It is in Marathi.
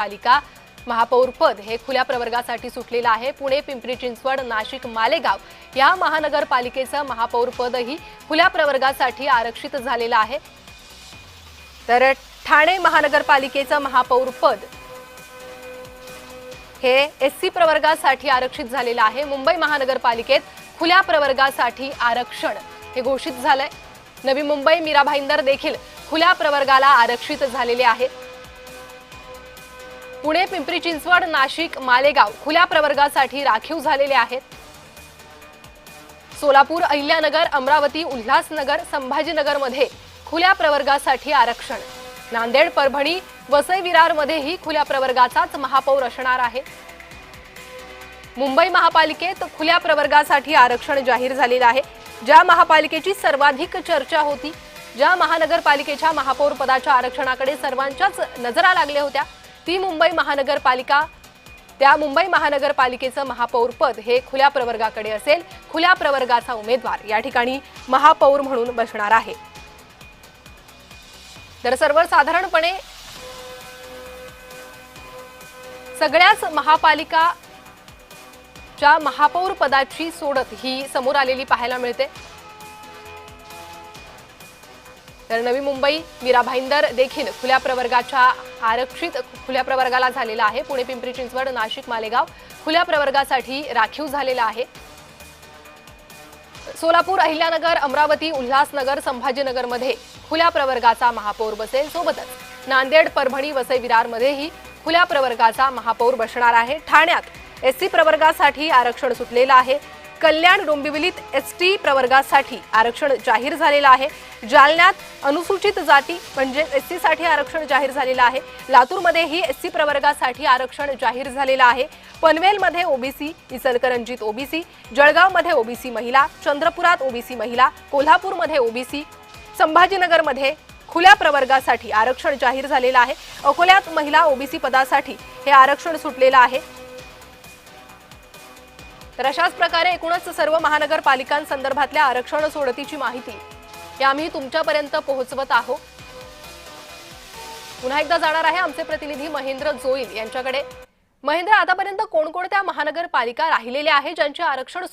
पालिका महापौर पद हे खुल्या प्रवर्गासाठी सुटलेलं आहे। पुणे, पिंपरी चिंचवड, नाशिक, मालेगाव या महानगरपालिकेचं महापौर पदही खुल्या प्रवर्गासाठी आरक्षित झालेलं आहे। तर ठाणे महानगरपालिकेचं महापौर पद हे एससी प्रवर्गासाठी आरक्षित झालेलं आहे। मुंबई महानगरपालिकेत खुल्या प्रवर्गासाठी आरक्षण हे घोषित झालंय। नवी मुंबई, मीरा भाईंदर देखील खुल्या प्रवर्गाला आरक्षित झालेले आहेत। पुणे, पिंपरी चिंचवड, नाशिक, मालेगाव खुल्या प्रवर्गासाठी राखीव झालेले आहेत। सोलापूर, अहिल्यानगर, अमरावती, उल्हासनगर, संभाजीनगरमध्ये खुल्या प्रवर्गासाठी आरक्षण। नांदेड, परभणी, वसई विरारमध्येही खुल्या प्रवर्गाचाच महापौर असणार आहे। मुंबई महापालिकेत खुल्या प्रवर्गासाठी आरक्षण जाहीर झालेलं आहे। ज्या महापालिकेची सर्वाधिक चर्चा होती, ज्या महानगरपालिकेच्या महापौर पदाच्या आरक्षणाकडे सर्वांच्याच नजरा लागल्या होत्या, ती मुंबई महानगरपालिका। त्या मुंबई महानगरपालिकेचं महापौर पद हे खुल्या प्रवर्गाकडे असेल। खुल्या प्रवर्गाचा उमेदवार या ठिकाणी महापौर म्हणून बसणार आहे। तर सर्वसाधारणपणे सगळ्याच महापालिकाच्या महापौर पदाची सोडत ही समोर आलेली पाहायला मिळते। तर नवी मुंबई, मीरा भाईंदर देखील खुल्या प्रवर्गाच्या आरक्षित खुल्या प्रवर्गाला झालेला आहे। पुणे, पिंपरी चिंचवड, नाशिक, मालेगाव खुल्या प्रवर्गासाठी राखीव झालेला आहे। सोलापूर, अहिल्यानगर, अमरावती, उल्हासनगर, संभाजीनगरमध्ये खुल्या प्रवर्गाचा महापौर बसेल। सोबतच नांदेड, परभणी, वसई विरारमध्येही खुल्या प्रवर्गाचा महापौर बसणार आहे। ठाण्यात एससी प्रवर्गासाठी आरक्षण सुटलेलं आहे। कल्याण, डोंबिवलीत एसटी प्रवर्गासाठी आरक्षण जाहीर झालेलं आहे। जालन्यात अनुसूचित जाती म्हणजे एससी साठी आरक्षण जाहीर झालेलं आहे। लातूरमध्येही एससी प्रवर्गासाठी आरक्षण जाहीर झालेलं आहे। पनवेलमध्ये ओबीसी, इचलकरंजीत ओबीसी, जळगावमध्ये ओबीसी महिला, चंद्रपुरात ओबीसी महिला, कोल्हापूरमध्ये ओबीसी, संभाजीनगरमध्ये खुल्या प्रवर्गासाठी आरक्षण जाहीर झालेलं आहे। अकोल्यात महिला ओबीसी पदासाठी हे आरक्षण सुटलेलं आहे। तर अशाच प्रकारे एकूणच सर्व महानगरपालिकांसंदर्भातल्या आरक्षण सोडतीची माहिती ही आम्ही तुमच्यापर्यंत पोहोचवत आहोत। पुन्हा एकदा जाणार आहे आमचे प्रतिनिधी महेंद्र जोईल यांच्याकडे। महेंद्र, आतापर्यंत कोणकोणत्या महानगरपालिका राहिलेल्या आहेत ज्यांचे आरक्षण